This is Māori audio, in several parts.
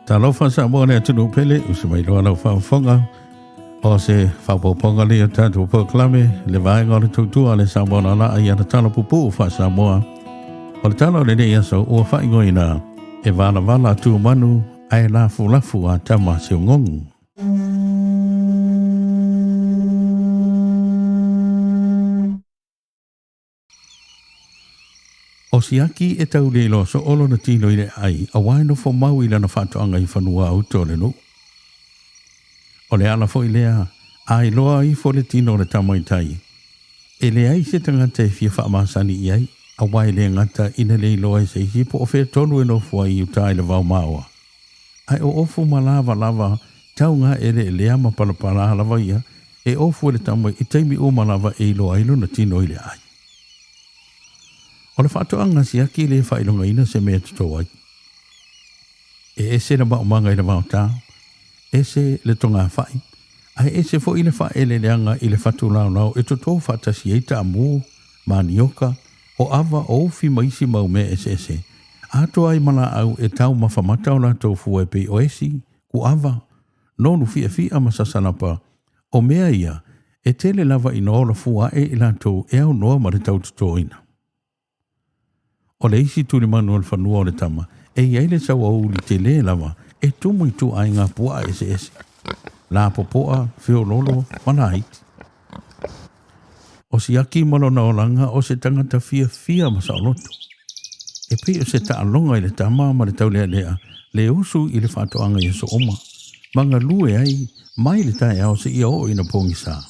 Talofa Samoa le tunu pele usimai loa lau whaafonga o se whapoponga le o tātou poklame le vaenga o le tautua le Samoa LAALAA i ana Tala Pupuu wha Samoa o le talo le nei aso ua whaingoina e valavalatumanu ai lafulafua tama Seugogo. O siaki e tau le lo so olo na tino ile ai, a waino fo mau ila na whatoanga i whanua auto le no. O le ala fo ilea, ai loa i fo le tino le tamai tai. E le ai se tangata e fia whaamasani i ai, a wai le ngata ina le loa i se hipo o whea tonu e no fua i utai le vau maua. Ai o ofu malava lava, tau ngā ele e lea mapalapala lava ia, e ofu le tamai i taimi o malava e loa ilo na tino ile ai. O le whaatoanga si aki le whailonga ina se mea tuto ai. E ese na maumanga i le mautā, ese le tonga whai, ai ese fo i le whaele leanga i le whatu lau lau e toto whatasi eita amu, manioka, o awa o uwhi maisi mau mea ese. Ato ai mana au e tau mawhamata o la tofu e pe o esi, ku awa, nonu fia masasanapa, o mea ia, e tele lava ina ola fua e ila tau e au noa ma le tau tuto ina. O le isi tuli manu al whanua o le tama, e iai le sau au li te le lava, e tumu i tu ai ngā pua ese. La popoa, whio lolo, mana haiti. O si aki malo na olanga o se tangata fia masa o loto. E pe o se ta alonga i le tama ma le tau lea, le usu i le whatoanga i so oma. Manga lue ai, mai le tae au se ia o ina pongi saa.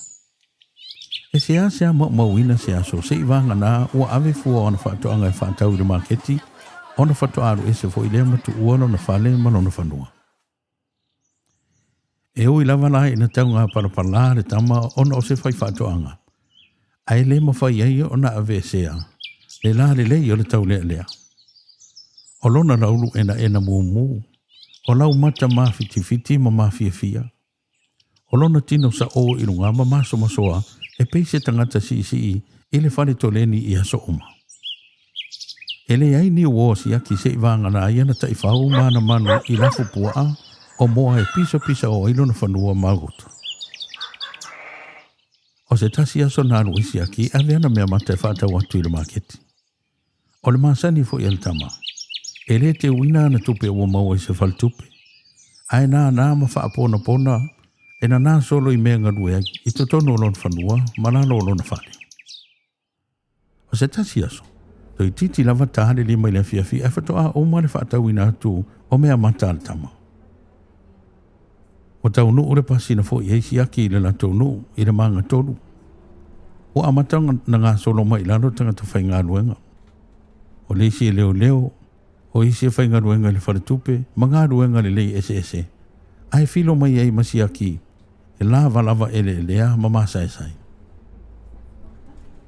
E sea mauina sea so se iwanga na ua ave fua ona whatoanga e whatau i le marketi, ona whatoaru e se fo i lea matu uano na whale malona whanua. E ui lava lai ina tau ngā parapala le tama ona o se whai whatoanga. Ai le mawhai ai ona ave sea, le la le lei o le tau lea. O lona laulu ena mumu, o lau mata maa fiti ma maa fia. O lona tino sa o irunga ma maso masoa, e peise tangata si i le whare toleni i aso oma. E le ai ni uo si aki se iwanga na iana ta i whau mana manu i lafu pua o moa e pisa o ilo na whanua magoto. O se tasi aso naru isi aki, ave ana mea mata e whata watu i le maketi. O le masani fo i al tama. E le te wina na tupe o maua i se faltupe. Ai na ma whaapona pona, e na nā solo i mea ngarue ai, i to tono o lona whanua, malalo o lona whare. O se tasi aso, to i titi lava tahare lima i le fiafi, e whatoa o mare whaatau ina atu o mea mata al tama. O tau nuu re pasi na fo i eisi aki i le la tau nuu, i le manga tolu. O amatanga na ngā solo mai lalo tangata whai ngā ruenga. O le isi e leo, o isi e whai ngā ruenga le wharetupe, ma ngā ruenga le lei ese. Ai filo mai ei masi aki, e lava ele lea mamasa e sai.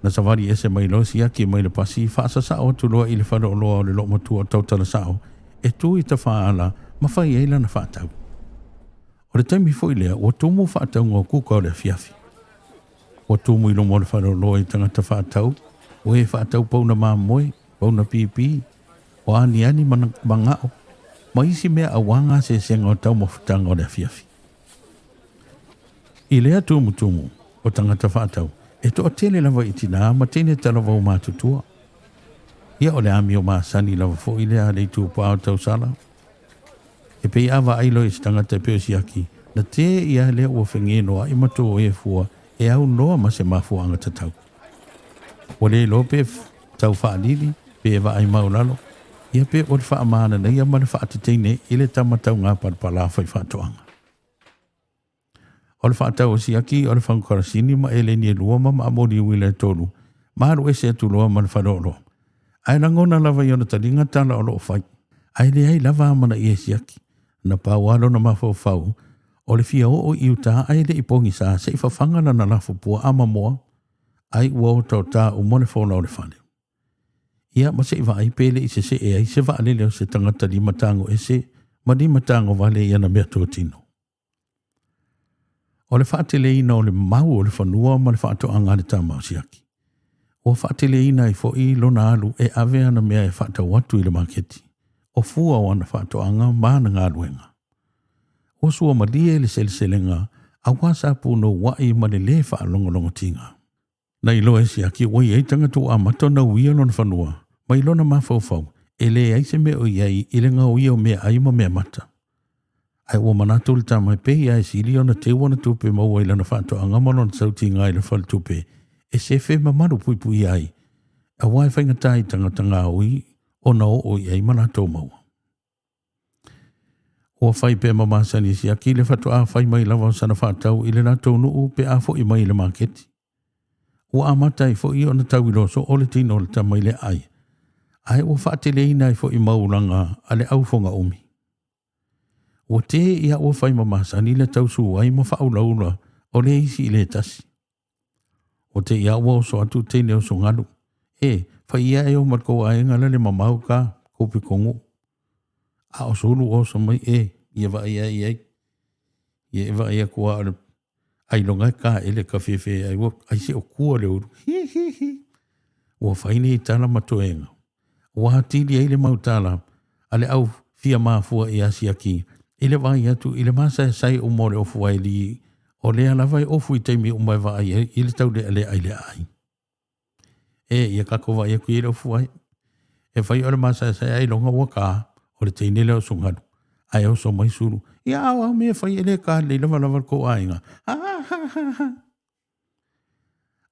Na savari ese mai lo si aki mai le pasi, whaasa sao atu loa i le whare o loa o le lo matua tau tala sao, e tu i ta whaala, ma whai eila na whaatau. O le taimi fo i lea, o tumu whaatau ngā kuka o le fiafi. O tumu i lomo le whare o loa i tangata whaatau, o e whaatau pauna māmoe, pauna pipi, o ani mangao, ma isi mea awanga se senga o tau mawhutanga o le fiafi. I lea tumu o tangata whaatau, e to o tele lava i tina, ma tene talawa o mātutua. Ia o le ami o māsani lava fo i lea le tu pāo tau sala. E pei awa ailo i tangata e peo siaki, na te ia lea ua whengenoa i mato o e fua, e au noa ma se mafuanga tatau. O le lope tau whaalili, pe e wa ai maulalo, ia pe o le whaamana na ia ma le whaatiteine i le tamatau ngā parapala whai whaatoanga. O le whaatau o siaki, o le whankarasini ma e le ni e lua ma amori ui le tolu, maru e se atu loa ma le whanoro. Ai rangona lava i ona taringa tala o loo whai. Ai le ai lava amana i e siaki, na paualo na mawhau, o le fia o i uta ai le ipongi sa se i whawhangana na lafu pua ama moa, ai ua o tau tā o mone whauna o le whane. Ia ma se i vai pele i se e ai se vale leo se tangata li matango e se, ma li matango vale i ana mea tōtino. O le whaatele ina o le mau o le whanua ma le whaatoanga le tama o siaki. O whaatele ina i fo i lona alu e ave ana mea e whaatau atu i le maketi. O fua o ana whaatoanga ma na ngā ruenga. O sua malie le seleselenga, a wasa puno wai ma le le whaalongolongo tinga. Na ilo e si aki wai ei tangatu a matona uia lona whanua, ma ilona mawhauwhau, e le aise me o iai ilenga uia o mea aima mea mata. Ai ua manatu le tamai pe ia e sili ona te wana tupe maua ilana whanto a ngamalona sauti ngai le whal tupe, e se fe mamaru pui pui ai, a wai whaingatai tangata ngā ui, o na o iai manato maua. Ua whai pe mamasani si aki le whatu a whai mai lawa sana whatau i le nato nuu pe a fo i mai le maketi. Ua amatai fo i ona tau i loso o le tino le tamai le ai. Ai ua whaate le ina i fo i maulanga a le aufonga umi. Ua te ia ua whai mamasani le tau su ai ma whaulaula o le isi i le tasi. O te ia ua oso atu tene o so ngalu. E, whai ia e o matko a engala le mamau ka kopi kongo. A o solu o so mai e, ia wa ia iai. Ia wa ia kua ale ai longa ka ele ka fefe ai wo ai se o kua le uru. Ua whaine i tala matoenga. Ua hatili ai le mautala ale au fia mafua e asi aki. Ile vai atu ile masa e sai o more ofu ai li o le alawai ofu i teimi o mai vai ile tau le ale ai le ai. E ia kako vai aku ile ofu ai. E whai o le masa e sai ai longa waka o le teine leo sungadu. Ai au so mai suru. Ia au me whai ele ka le lava ko ainga.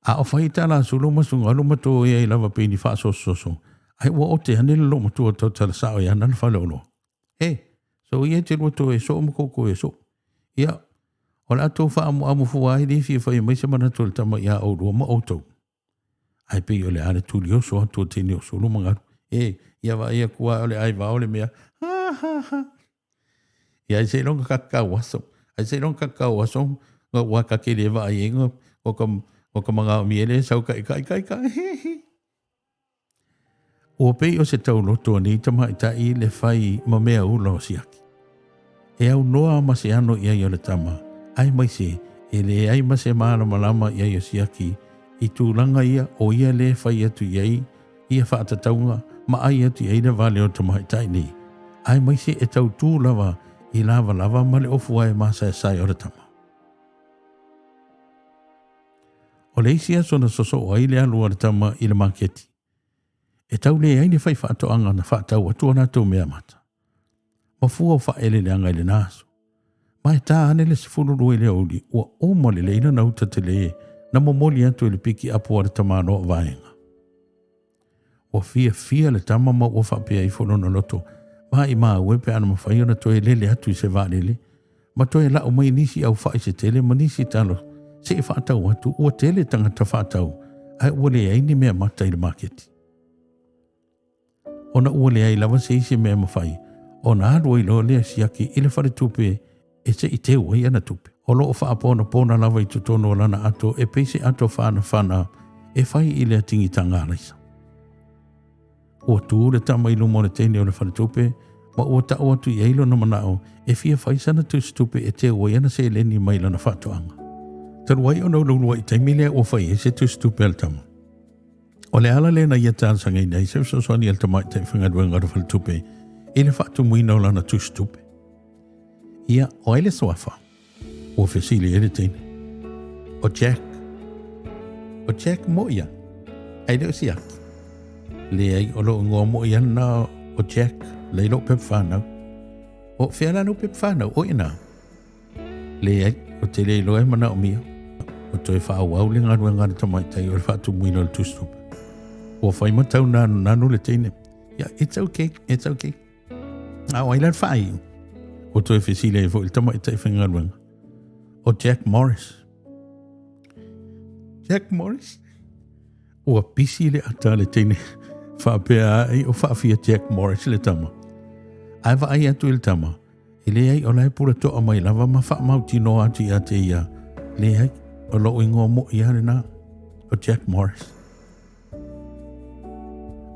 A o whai tala sulu masungalu mato e ai lava pini wha so. Ai ua o te hanele lo matua tau tala sao e anana whaleolo. So ia te roto e so mkoko e so. Ia, o la tō wha amu fuai ni fia whai mai se mana tō le tama ia au rua ma autou. Ai pe o le ale tūli o so atu o tēne o solo mangaru. Ia wa ia kua o le ai wa o le mea. Ia ai se longa kakau aso. Ai se longa kakau aso. Ngā waka ke le wa ai inga. O ka mga o miele sau kai. O pei o se tau loto ni tama ita i le whai ma mea ula o siaki. E au noa ma se ano i ai o le tama. Ai mai se, e le ai ma se maana malama i ai o siaki. I tūlanga ia o ia le whai atu i ai. Ia whaatataunga ma ai atu i ai le vale o tama ita i ni. Ai mai se e tau tū lava i lava ma le ofu ai ma sa e sai o le tama. O le isi aso na soso o ai le alua le tama i le maketi. E tau le ai ni whai whaatoanga na whaatau atua na tau mea mata. Ma fua o whaele le anga i le naso. Mai tā ane le sifuru rui le auli, ua oma le leina na uta te le na momoli atu le piki apua le tamano a vaenga. Ua fia le tama ma ua whapea i whono loto, ma i maa uepe ana mawhai ona toe lele atu i se vālele, ma toe la o mai nisi au whai se tele, ma nisi talo, se i whaatau atu, ua tele tangata whaatau, ai ua le ai ni mea mata i le maketi. Ona ua le ai lava se isi mea mawhai, ona alua i lo lea siaki i le whare tupe e se i te ua i ana tupe. O loo whaapona pona lava i tutono lana ato e peise ato whana e whai i le atingi tanga alaisa. Ua tū le tama ilu mo le tene o le whare tupe, ma ua tau atu i eilo na manao e fia whai sana tusi tupe e te ua i ana se leni mai lana whatoanga. Taruai o naulua i taimilea ua whai e se tusi tupe al tama. O le ala le na ia tānsanga i nei, se soani al tama i te whangadua ngara whare tupe, e le whatu muina o lana tusi tupe. Ia, o ele soafa, o fesili ele tene. O Jack moia, ai leo siaki. Le ai o lo ngō moia na o Jack, le lo pep whanau. O whiana no pep whanau, o ina. Le ai, o te le lo e mana o mia. O toi whaau le ngarua ngara tamaitai o le whatu muina o le tusi tupe. O whai matau nanu le tene. Yeah, it's okay. Au ai lan whai. O toi fesile e fo il tama i tai whangaruanga. O Jack Morris. O a pisi le ata le teine. Whapea ai o whaafia Jack Morris le tama. Ai wa ai atu il tama. E le ai o lai pura toa mai lava ma wha mauti no atu i ate ia. Le ai o lo ingo mo i hane na. O Jack Morris.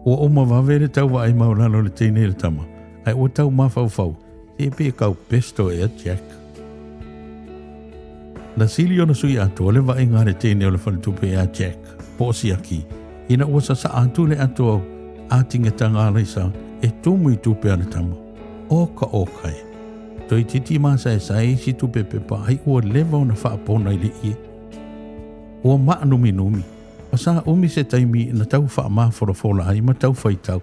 O oma wawere tau wa ai maulalo le teine le tama. Ai o tau mawhau. E pe kau pesto e a Jack. Na sili ona sui ato o le wa inga le tene o le whalitupe e a Jack. Po si aki. Ina ua sa atu le ato au. Atinga tanga alaisa e tumu i tupe ana tama. Oka okai. Toi titi masa e sai si tu pepe pa ai ua leva o na whaapona i le ie. Ua maa numi numi. O sa umi se taimi na tau wha maa fola ai ma tau whaitau.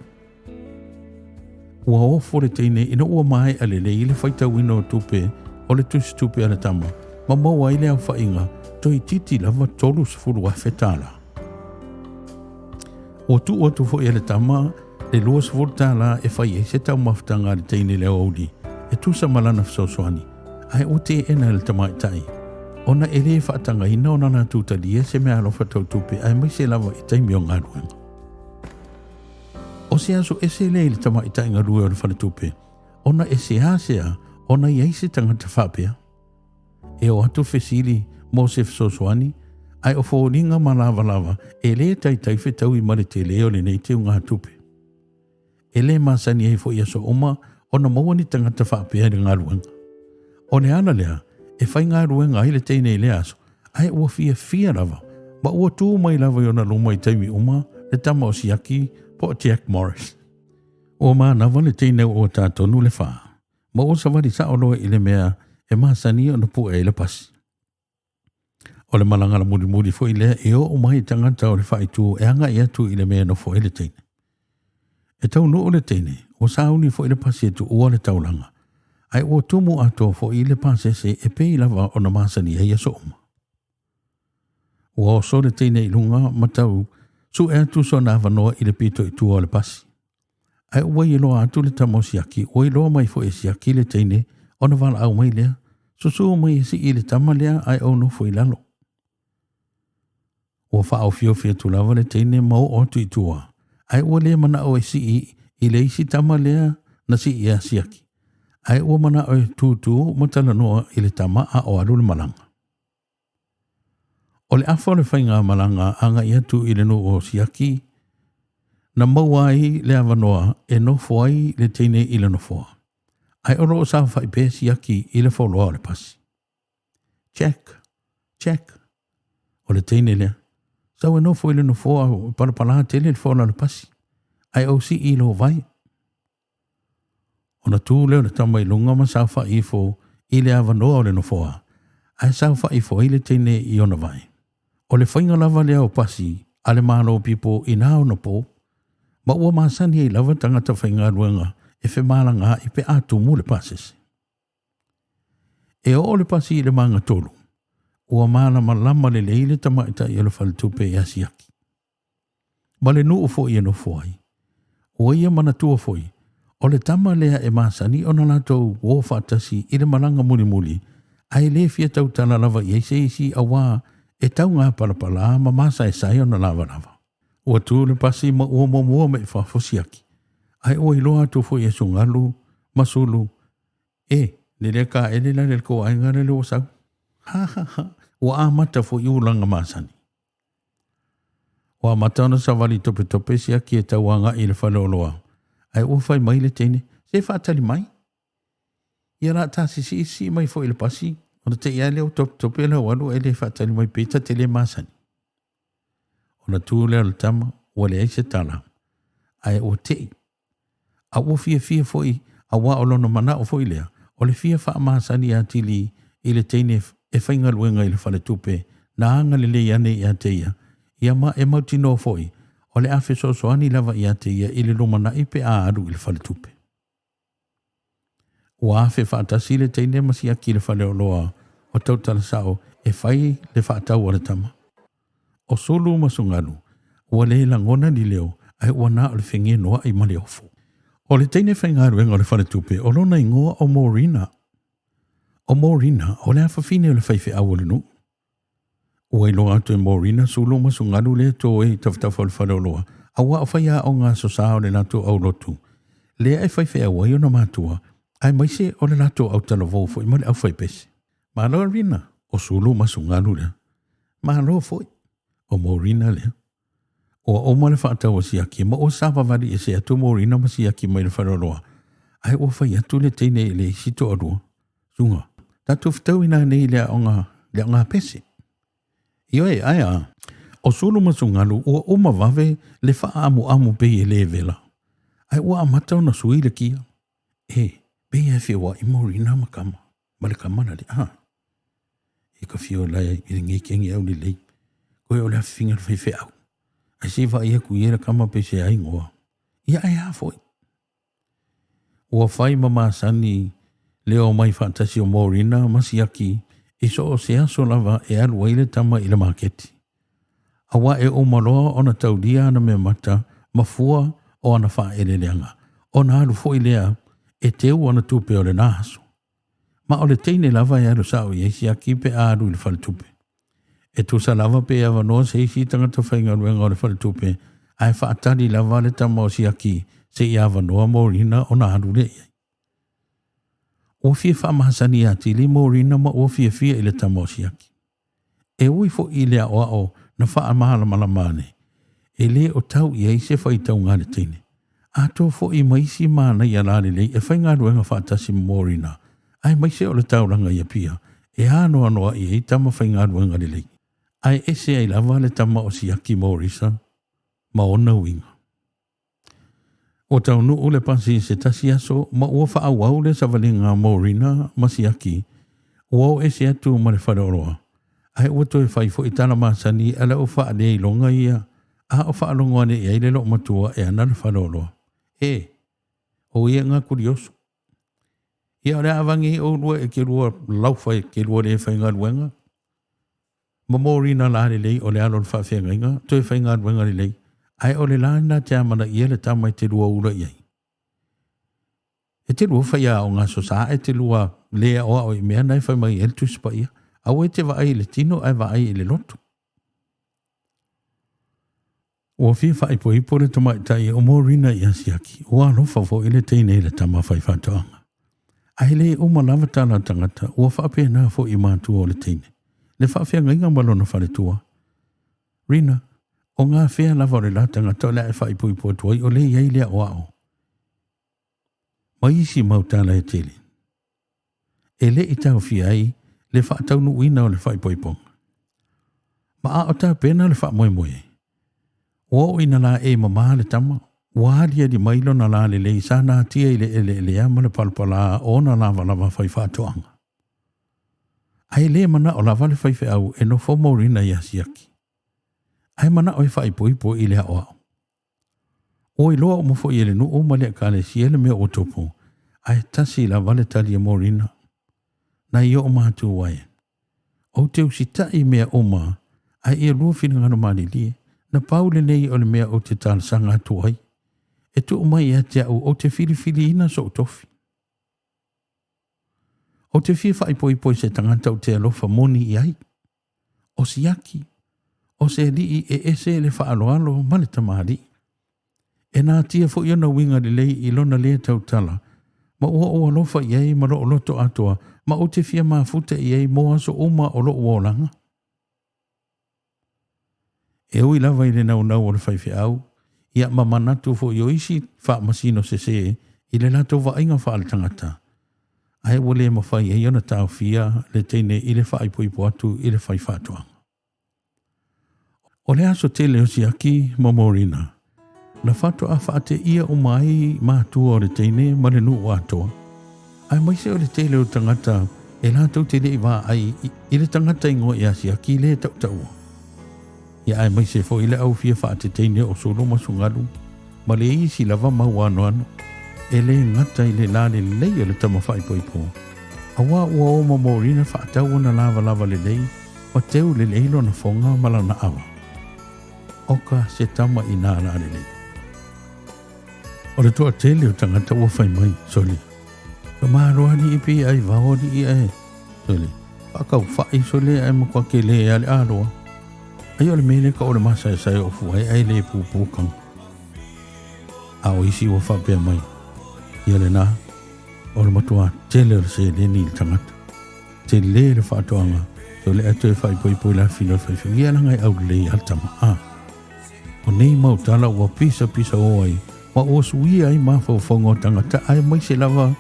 Ua ofo le teine ina ua mai a le ile whaitau ino tupe o le tusi tupe ala tama. Ma maua ile au whainga toi titi lava tolu sifuru wa whetala. O tu o tu fo i ala tama le lua sifuru tala e whai e se tau mafutanga le teine leo audi. E tusa malana fsoswani. Ai o te ena le tamai tai. Ona ele whaatanga ina ona na tūtalia se mea alofa tau tupe ai mai se lava i taimi o ngaruenga. O se aso e se le tama i tai ngarue o le whana tupe. Ona e se asea, ona i eise tangata whapea. E o atu fesili mo se fsoswani, ai o fōringa ma lava e le tai whetau i mare te leo le nei te o ngā tupe. E le masani e fo i aso oma, ona mawani tangata whapea le ngaruenga. O le ana lea, e whai ngā ruenga i le teine i le aso, ai ua fia lava, ma ua tū mai lava i ona luma i taimi uma, le tama o siaki, po Jack Morris. O maa nawa le teine o tātonu le whaa, ma o sawari sa oloa i le mea, e maa sani o na pua e le pasi. O le malanga la muri fo i le e o mai tangata o le whai tū, e anga i atu i le mea no fo i le teine. E tau no o le teine, o sauni fo i le pasi e tu ua le taulanga, ai o tumu ato fo i le pasese e pei lava o na masani e ia sooma. Ua o so le teine i lunga matau, su e atu so na wanoa i le pito i tua o le pasi. Ai ua i loa atu le tamo siaki, ua i loa mai fo e siaki le teine, o na wala au mai lea, su mai si i le tama lea ai au no fo i lalo. Ua wha au fio fia tu lava le teine mau o tu i tua, ai ua le mana o e si i le isi tama lea na si i a siaki. Ai ua mana o tūtū matala noa i le tama a o alu le malanga. O le afo le whainga malanga anga i atu i le no o siaki, na mauai le awanoa e no fuai le teine i le no fua. Ai oro o sa whai pe siaki i le foloa o le pasi. Check. O le teine lea. Sau e no fua i le no fua o parapala tele le foloa o le pasi. Ai o si i lo vai. Ona tū leo le tama i lunga ma sa whai fo i le awanoa o le no fua. Ai sa whai fo i le teine i ona vai. O le whainga lava lea o pasi, a le mālo pipo i nā ona po, ma ua māsani e lava tangata whainga ruenga e whe mālanga i pe atu mu le pasese. E o le pasi i le manga tolu, ua māla ma lama le leile tamaita i le whalitupe i asiaki. Ma le nuu fo i e no fuai, ua ia mana tua foi, o le tama lea e māsani o na latou o whatasi i le malanga muli, ai le fia tau tala lava i eise isi a wā e tau ngā parapala ma masa e sai o na lava. Ua tū le pasi ma ua mua me whafosiaki. Ai o i loa tu fo i e sungalu, masulu. Le ka ele la le ko ai ngare le o sau. Ua a mata fo i ulanga masani. Ua mata ona sa wali tope siaki e tau anga i le whaleoloa. Ai o fai mai le teine, se whaatali mai. Ia la tasi si mai fo i le pasi. Ona te ia leo tope la walu e le whaatali mai peta te le masani. Ona tū leo le tama, ua le aise tala. Ai o te. A ua fia foi, a wa olono mana o foi lea. O le fia wha masani a tili i le teine e whainga luenga i le whale tupe. Na anga le ane i a teia. Ia ma e mautino foi. O le afe soani lava i a teia i le lumana i pe a aru i le whale tupe. Ua afe whaatasi le teine masi aki le whale oloa o tautala sao e whai le whaatau o le tama. O solu masungalu, ua le langona ni leo ai ua na o le whengia noa i male ofu. O le teine whaingaruenga o le whale tupe, o lona ingoa o Morina. O Morina, o le awhawhine o le whaiwhi awalinu. Ua ilo atu e Morina, sulu masungalu le to e tawhitafu o le whale oloa. A ua o whaia o ngā sosa o le nato au lotu. Le ai whaiwhi awai o na mātua, ai maise o le nato au talavofo i male au whaipese. Malo rina, o sulu masungalu le. Malo foi, o Morina le. O male whaatau o siaki, ma o sāpawari e se atu Morina ma siaki mai le whareroa. Ai o whai atu le teine e le sito arua. Sunga, tatu whitau ina nei lea o ngā pese. Ioe, aia, o sulu masungalu o oma vave le wha amu pe e le vela. Ai o amatau na sui le kia. Pe Pea fia wa imorina makama. Male kamana le E ka fio lai i ngi kengi au ni lei. Koe o le fingar fai au. Ai se va ia ku ia kama pe se ai ngoa. Ia ai hafoi. Ua fai mama sani leo mai fantasi o morina masiaki. E so o se aso lava e alu waile tama i le maketi. Awa e o maloa o na taudia na me mata mafua o ana faa eleleanga. O na alu fo ilea e teu ana tupe o le nahaso. Ma o le teine lava e alu sao i eisi aki pe alu i le faltupe. E tu sa lava pe ava noa se isi tangata whainga ruenga o le faltupe. Ai faa tali lava le tama o si aki se i ava noa morina o na alu le iai. O fia wha mahasani ati li morina ma o fia fia i le tama o si aki. E ui fo i lea oa o na wha mahala malamane. E le o tau i eise wha i tau ngā le teine. Ato fo i maisi mana i alale lei e whainga ruenga wha atasi morina. Ai maise o le tauranga i apia. E ano anoa i ei tama whainga ruenga le lei. Ai ese ai lava le tama o si aki morisa. Ma ona winga. O tau nu ule pasi se tasi aso ma ua wha au le savalinga morina ma si aki. Ua ese atu ma le whareoroa. Ai ua toi whai fo i tana masani ala o wha ale i longa ia. A o wha alonga ne i aile lo matua e ana le whareoroa. O ia ngā kurioso. Ia ora avangi o lua e ke lua lauwhai ke lua le whainga ruenga. Ma morina la le lei o le alo le whawhenga inga, toi whainga ruenga le lei. Ai o le lana te amana ia le tamai te lua ura iai. E te lua whaia o ngā sosa e te lua lea oa o i mea nai whai mai el tuspa ia. Au e te waai le tino ai waai le loto. Ua fia whai po ipo le tamai tai o morina i asiaki. Ua alofa fo i le teine le tama whai whatoanga. Ai le o malawa tala tangata, ua whaapea nā fo i mātua o le teine. Le whaapea ngainga malona whare tua. Rina, o ngā whea lava le la tangata o le e whai pui potua i o le iei lea o ao. Ma isi mautala e tele. E le i tau fia ai, le whaatau nu uina o le whai pui pong. Ma a o tau pena le wha moe moe. O ina la e mama le tama, Wahadia di mailo na la le lei sana tia ile ele ama le palpala o na lava lava whai whātoanga. Ai le mana o lava le whai au e no whomorina i asiaki. Ai mana o i whai poipo i le au. O i loa o mofo i ele nu o male ka le si ele mea o topo. Ai tasi la vale tali e morina. Na i o mātu wae. O te usita i mea o ma, ai e lua whina ngano mani lie, na paule nei o le mea o te tala sanga atu ai. E tu umai e te au o te fili ina so tofi. O te fia whai poi se tangata o te alofa moni i ai. O siaki. O se li e ese le whaaloalo male tamari. E nā tia fo iona winga le lei i lona lea tau tala. Ma ua o alofa i ai ma lo o loto atoa. Ma o te fia maa futa i ai moa so oma o lo o langa. E ui lava i le nau o le whai au. Ia mamanatu fo i oisi wha masino se i le lato wa inga wha al tangata. Ai wale ma whai e iona tau fia le teine i le whai poipo atu i le whai whātuanga. O le aso tele o si aki mamorina. Na whatu a whaate ia o mai mātua o le teine ma le nuu atoa. Ai maise o le tele o tangata e lātou te le i wā ai i le tangata ingo i asi aki le tau tau. Ia ai maise fo i le au fia whaate teine o solo masungalu. Ma le isi lava mau ano. E le ngata i le lale lei o le tama whai poipo. Awa ua o mamorina whaatau na lava le lei o teu le leilo na fonga malana awa. Oka se tama i nā lale lei. O le toa tele o tangata ua whai mai, soli. Ka maaroani i pi ai vaori i ai, soli. Pakau whai soli ai makwa ke le ale aroa. Ai o le mele ka o le masa e sai o fuai ai le pupukang. A o isi ua whapea mai. Ia le nā, o le matua tele o le se le ni tangata. Te le le whātoanga, so le atu e whai poipo la whino whai whi. Ia langai au le altama. O nei mau tala ua pisa o ai. Wa o sui ai mawhau whongo tangata ai mai se lava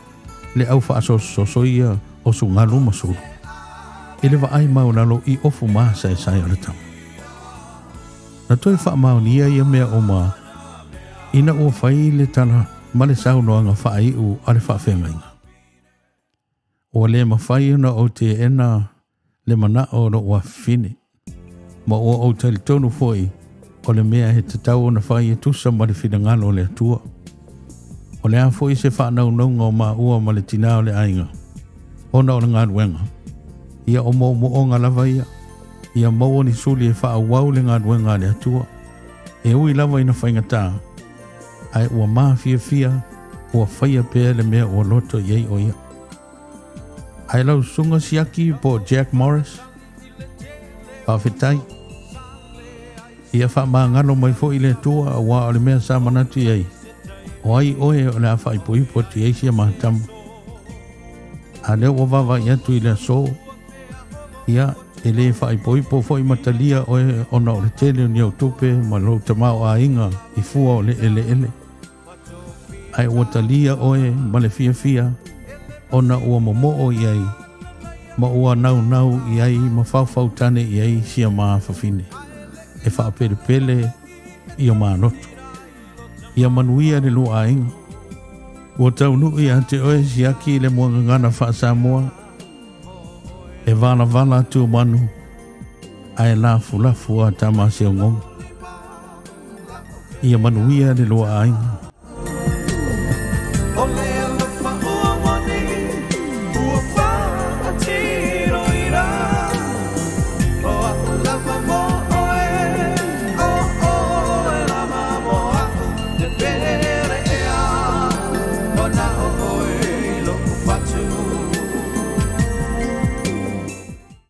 le au whaaso sosoia o su ngalu masuru. E le wa ai mau lalo i ofu maa sai o le tama. Na toi wha mau ni ia mea o maa. Ina o whai le tala ma le saunoanga whai u ale whawhenga inga. O le mawhai na o te ena le mana o no ua fine. Ma o tali tonu foi o le mea he te tau o na whai e tusa ma le whina ngalo le atua. O le a foi se whanau naunga o maa ua ma le tina o le ainga. Ona o le ngā ruenga. Ia o mo o ngā lava ia. Ia mau ni suli e wha wau le ngā ruenga le atua. E ui lava ina whainga tā. Ai ua maa fia ua whaia pēr le mea o loto iei o ia. Ai lau sunga siaki po Jack Morris. Pawhetai. Ia wha maa ngalo mai fo i le tua a wā o le mea sa manatu iei. O ai oe o le a whai pui po ti eisia mahatamu. A leo o wawa i atu i le so. Ia e le whai pui po fo i matalia oe ona o le tele ni au tupe ma lo tamau a inga i fua o le ele. Ai o talia oe ma le fia. Ona ua momo o iai. Ma ua nau iai ma whau tane iai sia maa whawhine. E wha pele i o maa notu. Ia manuia le lua inga. Ua taunu ia te oe siaki le mua ngana wha Samoa. E vala tu manu. Ai lafulafua tama Seugogo. Ia manuia le lua inga.